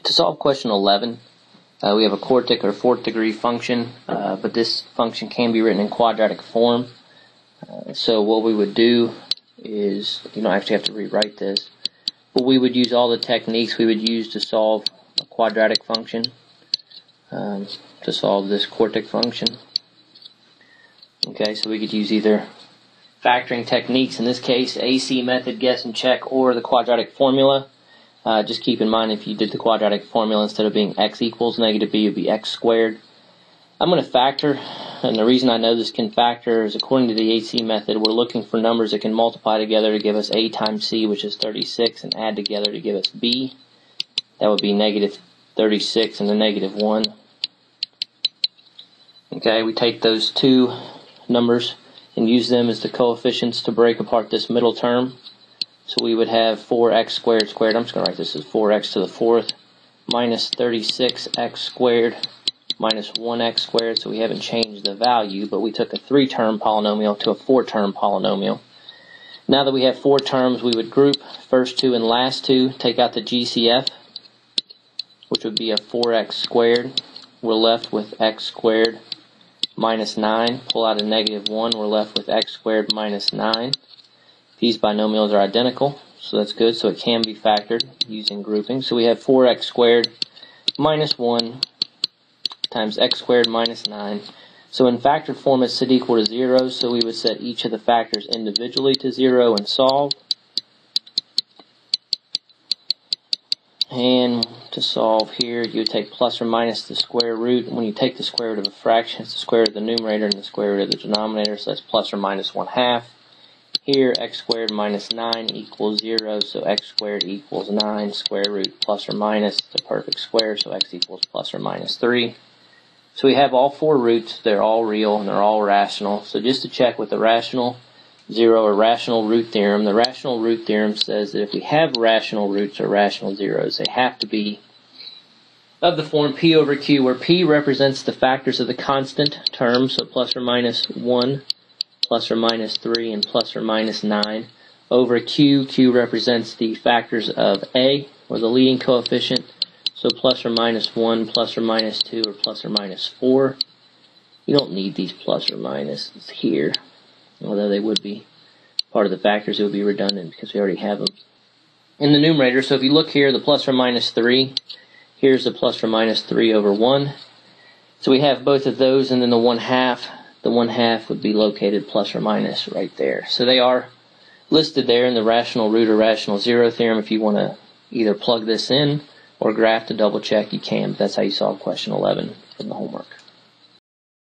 To solve question 11, we have a quartic or fourth degree function, but this function can be written in quadratic form. So what we would do is, you don't actually have to rewrite this, but we would use all the techniques we would use to solve a quadratic function, to solve this quartic function. Okay, so we could use either factoring techniques, in this case AC method, guess and check, or the quadratic formula. Just keep in mind, if you did the quadratic formula, instead of being x equals negative b, it would be x squared. I'm going to factor, and the reason I know this can factor is according to the AC method, we're looking for numbers that can multiply together to give us a times c, which is 36, and add together to give us b. That would be negative 36 and a negative 1. Okay, we take those two numbers and use them as the coefficients to break apart this middle term. So we would have 4x squared squared, I'm just going to write this as 4x to the fourth, minus 36x squared minus 1x squared. So we haven't changed the value, but we took a 3-term polynomial to a 4-term polynomial. Now that we have 4 terms, we would group first 2 and last 2, take out the GCF, which would be a 4x squared. We're left with x squared minus 9. Pull out a negative 1, we're left with x squared minus 9. These binomials are identical, so that's good, so it can be factored using grouping. So we have 4x squared minus 1 times x squared minus 9. So in factored form, it's set equal to 0, so we would set each of the factors individually to 0 and solve. And to solve here, you would take plus or minus the square root. When you take the square root of a fraction, it's the square root of the numerator and the square root of the denominator, so that's plus or minus 1/2. Here, x squared minus 9 equals 0, so x squared equals 9, square root plus or minus the perfect square, so x equals plus or minus 3. So we have all 4 roots, they're all real, and they're all rational. So just to check with the rational zero or rational root theorem, the rational root theorem says that if we have rational roots or rational zeros, they have to be of the form p over q, where p represents the factors of the constant term, so plus or minus 1, plus or minus 3, and plus or minus 9, over q. Q represents the factors of a, or the leading coefficient, so plus or minus 1, plus or minus 2, or plus or minus 4. You don't need these plus or minuses here, although they would be part of the factors. It would be redundant because we already have them in the numerator. So if you look here, the plus or minus 3, here's the plus or minus 3 over 1. So we have both of those, and then the 1/2. The 1/2 would be located plus or minus right there. So they are listed there in the rational root or rational zero theorem. If you want to either plug this in or graph to double check, you can. But that's how you solve question 11 from the homework.